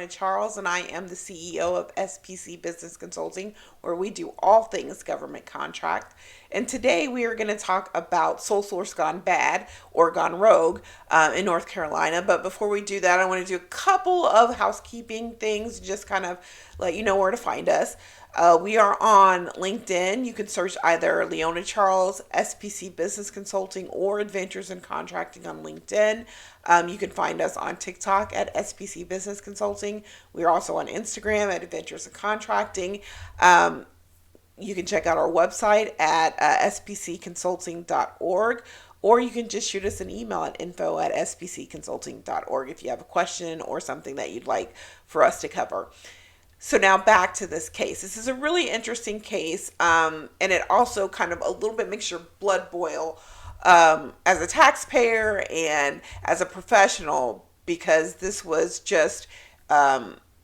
Charles, and I am the CEO of SPC Business Consulting, where we do all things government contract. And today we are going to talk about sole source gone bad or gone rogue in North Carolina. But before we do that, I want to do a couple of housekeeping things, just kind of let you know where to find us. We are on LinkedIn. You can search either Leona Charles, SPC Business Consulting, or Adventures in Contracting on LinkedIn. You can find us on TikTok at SPC Business Consulting. We are also on Instagram at Adventures in Contracting. You can check out our website at spcconsulting.org, or you can just shoot us an email at info@spcconsulting.org if you have a question or something that you'd like for us to cover. So now back to this case. This is a really interesting case, and it also kind of a little bit makes your blood boil as a taxpayer and as a professional, because this was just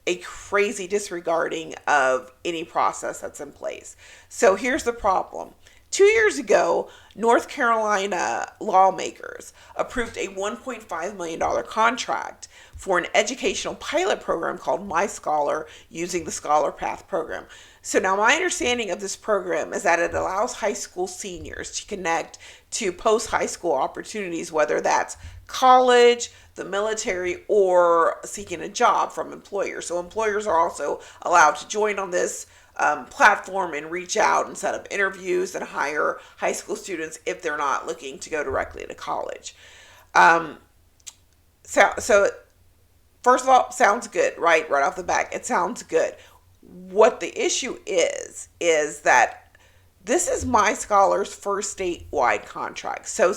a crazy disregarding of any process that's in place. So here's the problem. 2 years ago, North Carolina lawmakers approved a $1.5 million contract for an educational pilot program called My Scholar using the Scholar Path program. So now my understanding of this program is that it allows high school seniors to connect to post-high school opportunities, whether that's college, the military, or seeking a job from employers. So employers are also allowed to join on this platform and reach out and set up interviews and hire high school students if they're not looking to go directly to college. So first of all, sounds good, right? Right off the bat, it sounds good. What the issue is that this is My Scholar's first statewide contract. So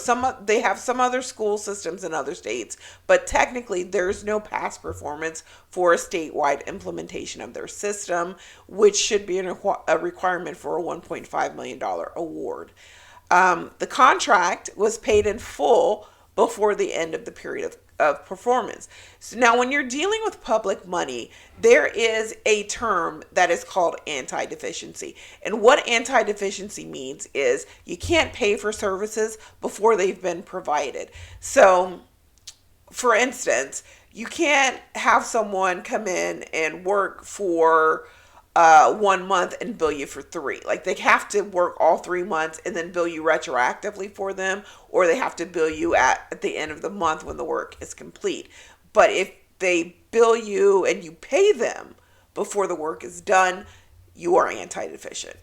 they have some other school systems in other states, but technically there's no past performance for a statewide implementation of their system, which should be a requirement for a $1.5 million award. The contract was paid in full before the end of the period of performance. So now when you're dealing with public money, there is a term that is called anti-deficiency. And what anti-deficiency means is you can't pay for services before they've been provided. So for instance, you can't have someone come in and work for 1 month and bill you for 3. Like, they have to work all 3 months and then bill you retroactively for them, or they have to bill you at the end of the month when the work is complete. But if they bill you and you pay them before the work is done, you are anti-deficient.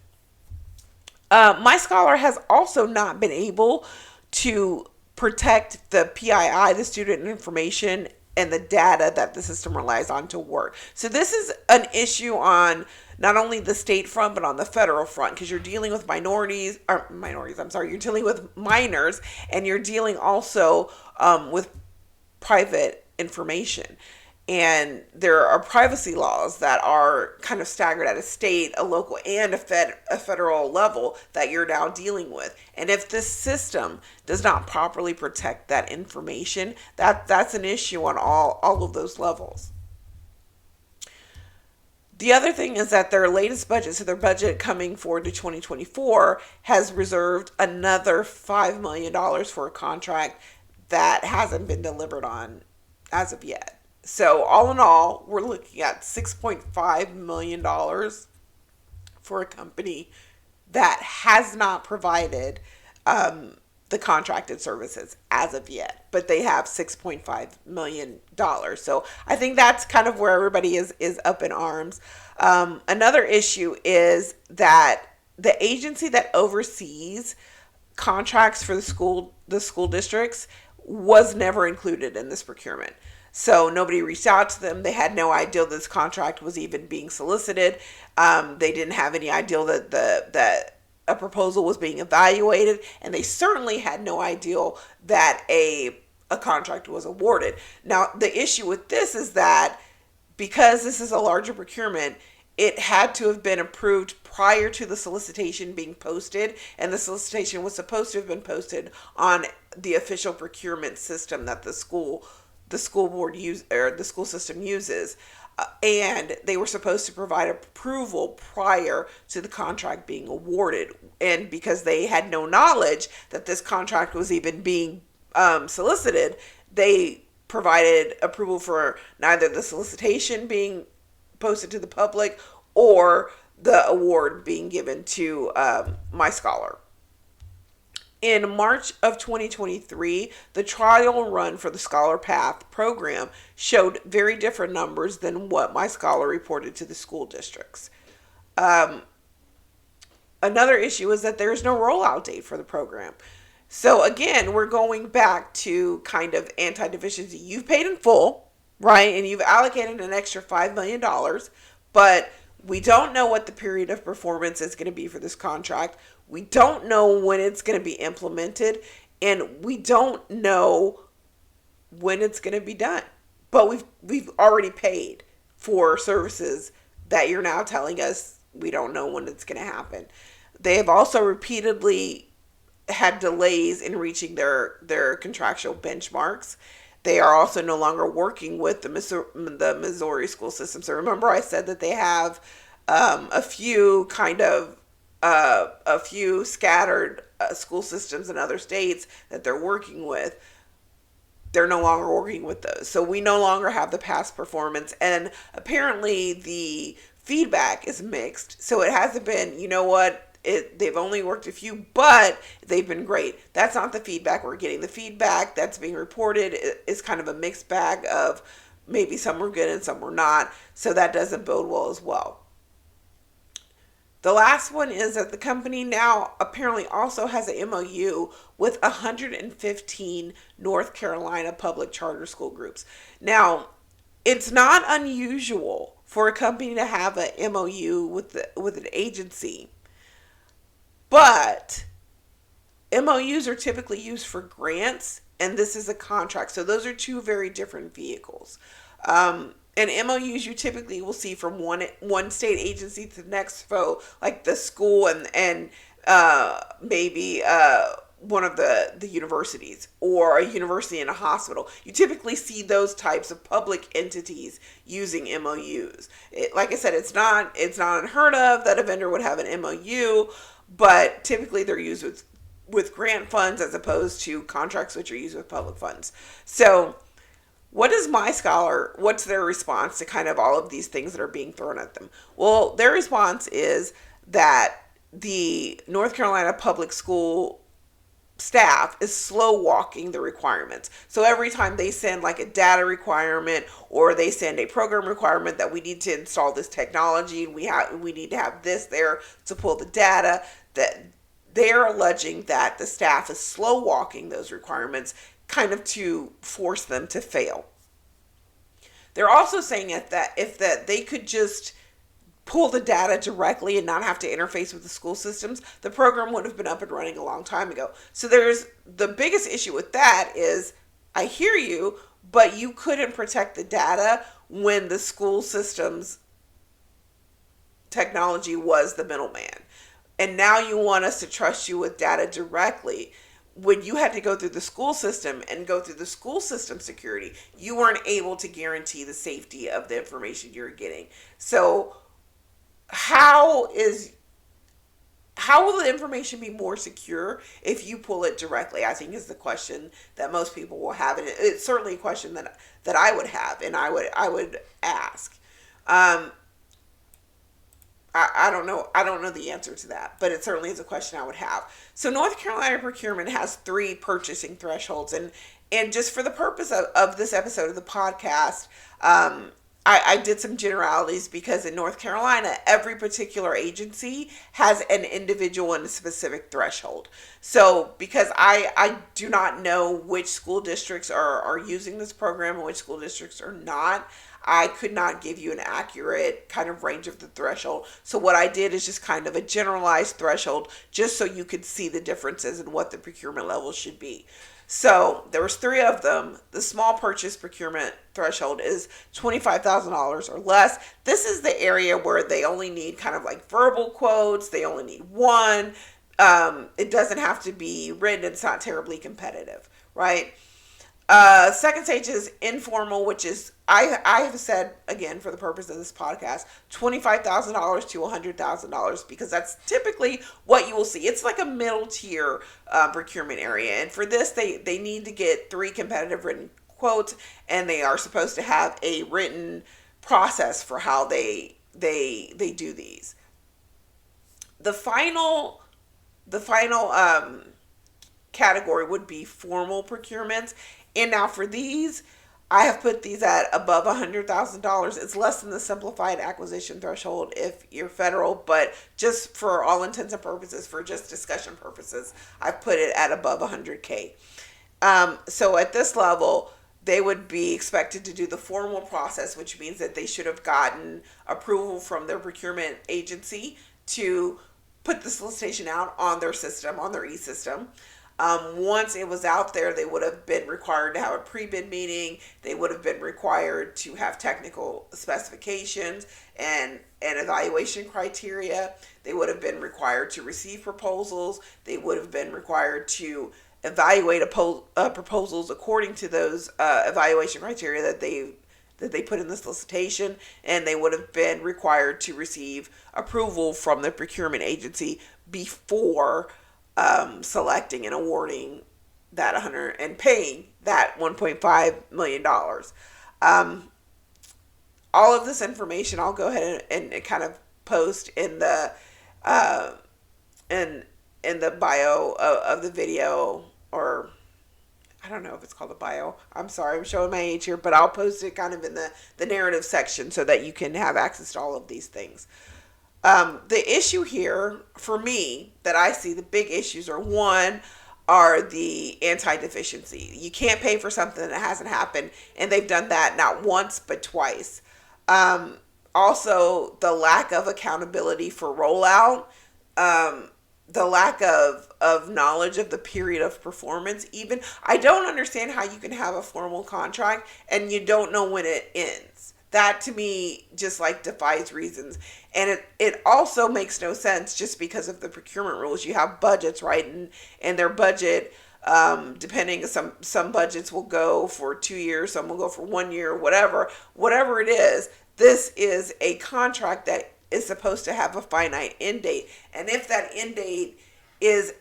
My Scholar has also not been able to protect the PII, the student information, and the data that the system relies on to work. So this is an issue on not only the state front, but on the federal front, because you're dealing with you're dealing with minors, and you're dealing also with private information. And there are privacy laws that are kind of staggered at a state, a local, and a federal level that you're now dealing with. And if this system does not properly protect that information, that's an issue on all of those levels. The other thing is that their latest budget, so their budget coming forward to 2024, has reserved another $5 million for a contract that hasn't been delivered on as of yet. So all in all, we're looking at $6.5 million for a company that has not provided the contracted services as of yet, but they have $6.5 million. So I think that's kind of where everybody is up in arms. Another issue is that the agency that oversees contracts for the school districts was never included in this procurement. So nobody reached out to them. They had no idea this contract was even being solicited. They didn't have any idea that a proposal was being evaluated, and they certainly had no idea that a contract was awarded. Now, the issue with this is that because this is a larger procurement, it had to have been approved prior to the solicitation being posted, and the solicitation was supposed to have been posted on the official procurement system that the school board or the school system uses, and they were supposed to provide approval prior to the contract being awarded. And because they had no knowledge that this contract was even being solicited, they provided approval for neither the solicitation being posted to the public or the award being given to my scholar. In March of 2023, the trial run for the Scholar Path program showed very different numbers than what my scholar reported to the school districts. Um, Another issue is that there is no rollout date for the program. So again, we're going back to kind of anti-deficiency. You've paid in full, right? And you've allocated an extra $5 million, but we don't know what the period of performance is going to be for this contract. We don't know when it's going to be implemented, and we don't know when it's going to be done. But we've already paid for services that you're now telling us we don't know when it's going to happen. They have also repeatedly had delays in reaching their contractual benchmarks. They are also no longer working with the Missouri school system. So remember, I said that they have a few scattered school systems in other states that they're working with. They're no longer working with those. So we no longer have the past performance. And apparently the feedback is mixed. So it hasn't been, you know what, they've only worked a few, but they've been great. That's not the feedback we're getting. The feedback that's being reported is kind of a mixed bag of maybe some were good and some were not. So that doesn't bode well as well. The last one is that the company now apparently also has an MOU with 115 North Carolina public charter school groups. Now, it's not unusual for a company to have an MOU with an agency, but MOUs are typically used for grants, and this is a contract. So those are two very different vehicles. And MOUs you typically will see from one state agency to the next, so like the school and maybe one of the universities, or a university and a hospital. You typically see those types of public entities using MOUs. Like I said, it's not unheard of that a vendor would have an MOU, but typically they're used with grant funds as opposed to contracts which are used with public funds. So what's their response to kind of all of these things that are being thrown at them? Well, their response is that the North Carolina public school staff is slow walking the requirements. So every time they send like a data requirement or they send a program requirement that we need to install this technology, we need to have this there to pull the data, that they're alleging that the staff is slow walking those requirements kind of to force them to fail. They're also saying that if they could just pull the data directly and not have to interface with the school systems, the program would have been up and running a long time ago. So there's the biggest issue with that is, I hear you, but you couldn't protect the data when the school systems technology was the middleman. And now you want us to trust you with data directly. When you had to go through the school system and go through the school system security, you weren't able to guarantee the safety of the information you're getting. So how will the information be more secure if you pull it directly? I think is the question that most people will have, and it's certainly a question that I would have, and I would ask. I don't know the answer to that, but it certainly is a question I would have. So North Carolina procurement has 3 purchasing thresholds, and just for the purpose of this episode of the podcast, I did some generalities because in North Carolina, every particular agency has an individual and a specific threshold. So because I do not know which school districts are using this program and which school districts are not, I could not give you an accurate kind of range of the threshold. So what I did is just kind of a generalized threshold just so you could see the differences in what the procurement level should be. So there was 3 of them. The small purchase procurement threshold is $25,000 or less. This is the area where they only need kind of like verbal quotes. They only need one. It doesn't have to be written. It's not terribly competitive, right? Second stage is informal, which is, I have said, again, for the purpose of this podcast, $25,000 to $100,000, because that's typically what you will see. It's like a middle tier procurement area. And for this, they need to get 3 competitive written quotes, and they are supposed to have a written process for how they do these. The final category would be formal procurements. And now for these, I have put these at above $100,000. It's less than the simplified acquisition threshold if you're federal, but just for all intents and purposes, for just discussion purposes, I've put it at above 100K. So at this level, they would be expected to do the formal process, which means that they should have gotten approval from their procurement agency to put the solicitation out on their system, on their e-system. Once it was out there, they would have been required to have a pre-bid meeting. They would have been required to have technical specifications and evaluation criteria. They would have been required to receive proposals. They would have been required to evaluate proposals according to those evaluation criteria that they put in the solicitation, and they would have been required to receive approval from the procurement agency before selecting and awarding that 100 and paying that $1.5 million. All of this information I'll go ahead and kind of post in the in the bio of the video, or I don't know if it's called a bio. I'm sorry, I'm showing my age here, but I'll post it kind of in the narrative section so that you can have access to all of these things. The issue here for me that I see, the big issues are the anti-deficiency. You can't pay for something that hasn't happened, and they've done that not once but twice. Also, the lack of accountability for rollout. The lack of knowledge of the period of performance. Even I don't understand how you can have a formal contract and you don't know when it ends. That to me just like defies reasons. And it also makes no sense just because of the procurement rules. You have budgets, right? And their budget, depending, some budgets will go for 2 years, some will go for 1 year, whatever it is. This is a contract that is supposed to have a finite end date. And if that end date is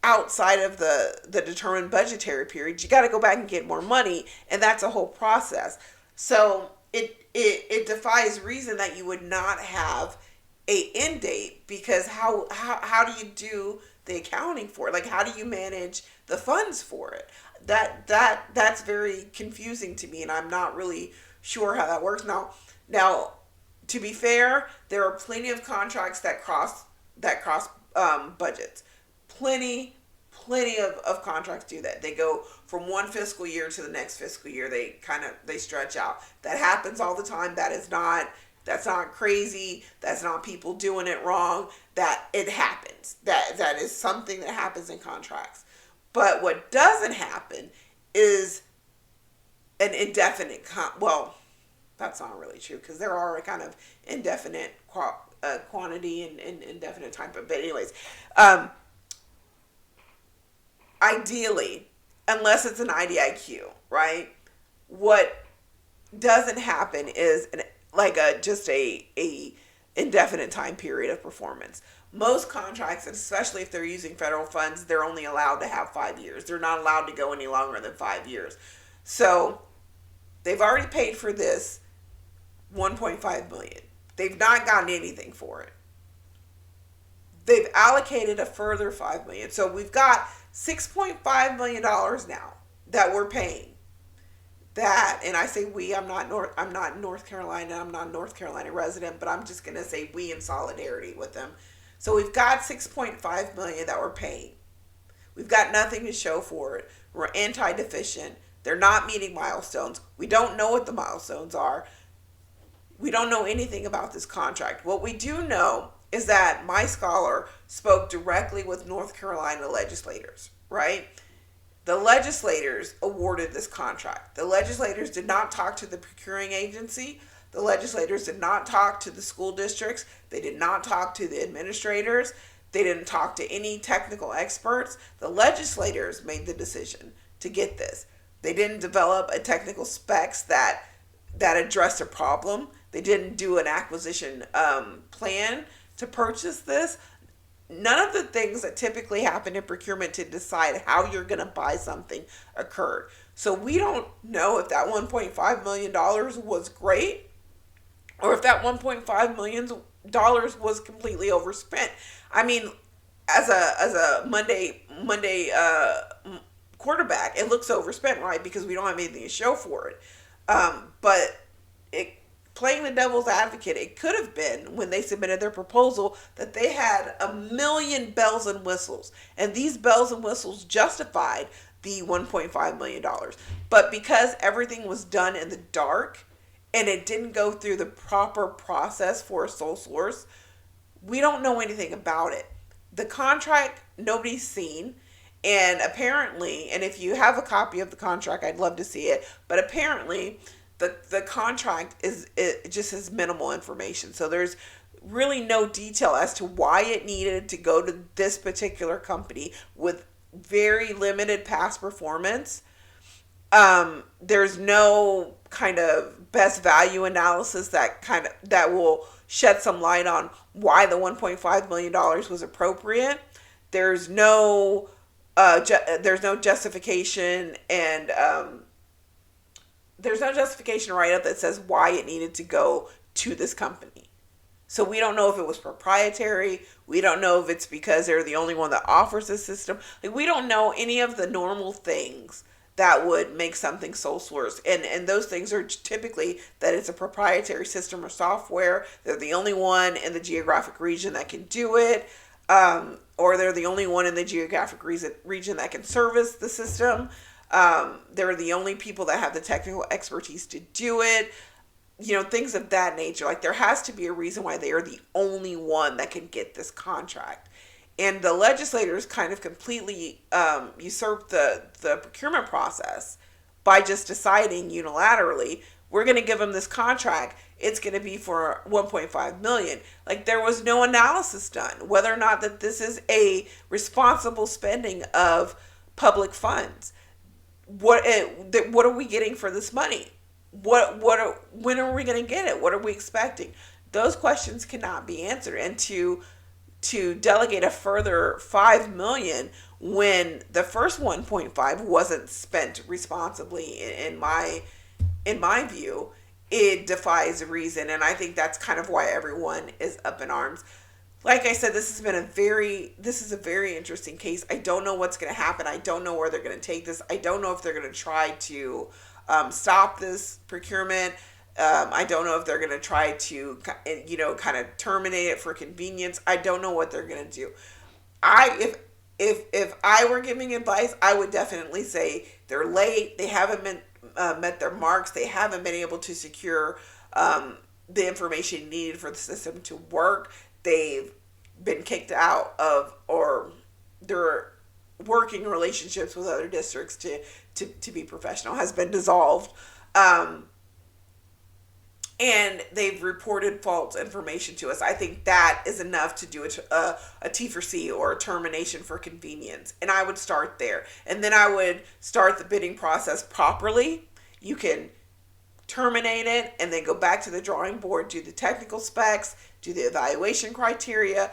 outside of the determined budgetary period, you got to go back and get more money. And that's a whole process. So it defies reason that you would not have a end date, because how do you do the accounting for it? Like, how do you manage the funds for it? That's very confusing to me, and I'm not really sure how that works. Now, to be fair, there are plenty of contracts that cross budgets. Plenty of contracts do that. They go from one fiscal year to the next fiscal year. They stretch out. That happens all the time. That's not crazy. That's not people doing it wrong. That it happens. That is something that happens in contracts. But what doesn't happen is an indefinite that's not really true, because there are a kind of indefinite quantity and indefinite time. But anyways, ideally, unless it's an IDIQ, right? What doesn't happen is just a indefinite time period of performance. Most contracts, especially if they're using federal funds, they're only allowed to have 5 years. They're not allowed to go any longer than 5 years. So they've already paid for this $1.5 million. They've not gotten anything for it. They've allocated a further $5 million. So we've got $6.5 million now that we're paying. That, and I say we, I'm not in North Carolina, I'm not a North Carolina resident, but I'm just going to say we in solidarity with them. So we've got $6.5 million that we're paying. We've got nothing to show for it. We're anti-deficient. They're not meeting milestones. We don't know what the milestones are. We don't know anything about this contract. What we do know is that my scholar spoke directly with North Carolina legislators, right? The legislators awarded this contract. The legislators did not talk to the procuring agency. The legislators did not talk to the school districts. They did not talk to the administrators. They didn't talk to any technical experts. The legislators made the decision to get this. They didn't develop a technical specs that addressed a problem. They didn't do an acquisition plan to purchase this. none of the things that typically happen in procurement to decide how you're going to buy something occurred. So we don't know if that $1.5 million was great or if that $1.5 million was completely overspent. I mean, as a Monday quarterback, it looks overspent, right? Because we don't have anything to show for it. But it playing the devil's advocate, it could have been when they submitted their proposal that they had a million bells and whistles, and these bells and whistles justified the $1.5 million. But because everything was done in the dark and it didn't go through the proper process for a sole source, we don't know anything about it. The contract nobody's seen. And apparently, and if you have a copy of the contract, I'd love to see it. But apparently, the contract is it just has minimal information. So there's really no detail as to why it needed to go to this particular company with very limited past performance. There's no kind of best value analysis that will shed some light on why the $1.5 million was appropriate. There's no there's no justification, and there's no justification right up that says why it needed to go to this company. So we don't know if it was proprietary. We don't know if it's because they're the only one that offers the system. Like, we don't know any of the normal things that would make something sole source. And those things are typically that it's a proprietary system or software. They're the only one in the geographic region that can do it. Or they're the only one in the geographic region that can service the system. They're the only people that have the technical expertise to do it. Things of that nature. Like, there has to be a reason why they are the only one that can get this contract. And the legislators kind of completely usurped the procurement process by just deciding unilaterally, we're going to give them this contract. It's going to be for $1.5 million. Like, there was no analysis done whether or not that this is a responsible spending of public funds. What are we getting for this money? When are we going to get it? What are we expecting? Those questions cannot be answered. And to delegate a further $5 million when the first 1.5 wasn't spent responsibly, in my view, it defies reason. And I think that's kind of why everyone is up in arms. Like I said, this is a very interesting case. I don't know what's going to happen. I don't know where they're going to take this. I don't know if they're going to try to stop this procurement. I don't know if they're going to try to, kind of terminate it for convenience. I don't know what they're going to do. If I were giving advice, I would definitely say they're late. They haven't met their marks. They haven't been able to secure the information needed for the system to work. They've been kicked out of, or their working relationships with other districts to be professional has been dissolved. And they've reported false information to us. I think that is enough to do a T for C, or a termination for convenience. And I would start there. And then I would start the bidding process properly. You can terminate it and then go back to the drawing board, do the technical specs, do the evaluation criteria,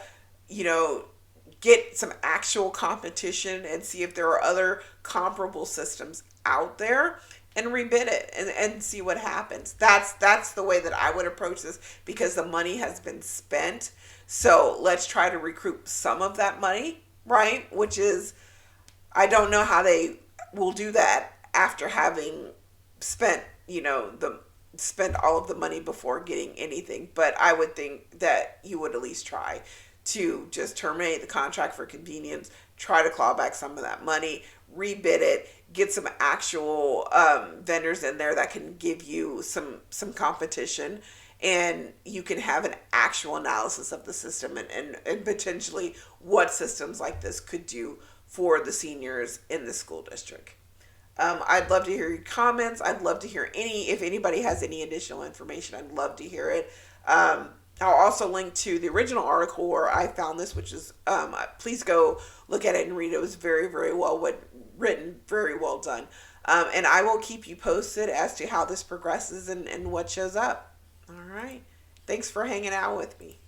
get some actual competition and see if there are other comparable systems out there, and rebid it and see what happens. That's the way that I would approach this, because the money has been spent. So let's try to recoup some of that money, right? Which is, I don't know how they will do that after having spent, spend all of the money before getting anything. But I would think that you would at least try to just terminate the contract for convenience, try to claw back some of that money, rebid it, get some actual vendors in there that can give you some competition, and you can have an actual analysis of the system and potentially what systems like this could do for the seniors in the school district. I'd love to hear your comments. I'd love to hear if anybody has any additional information, I'd love to hear it. I'll also link to the original article where I found this, which is, please go look at it and read it. It was very, very well written, very well done. And I will keep you posted as to how this progresses and what shows up. All right. Thanks for hanging out with me.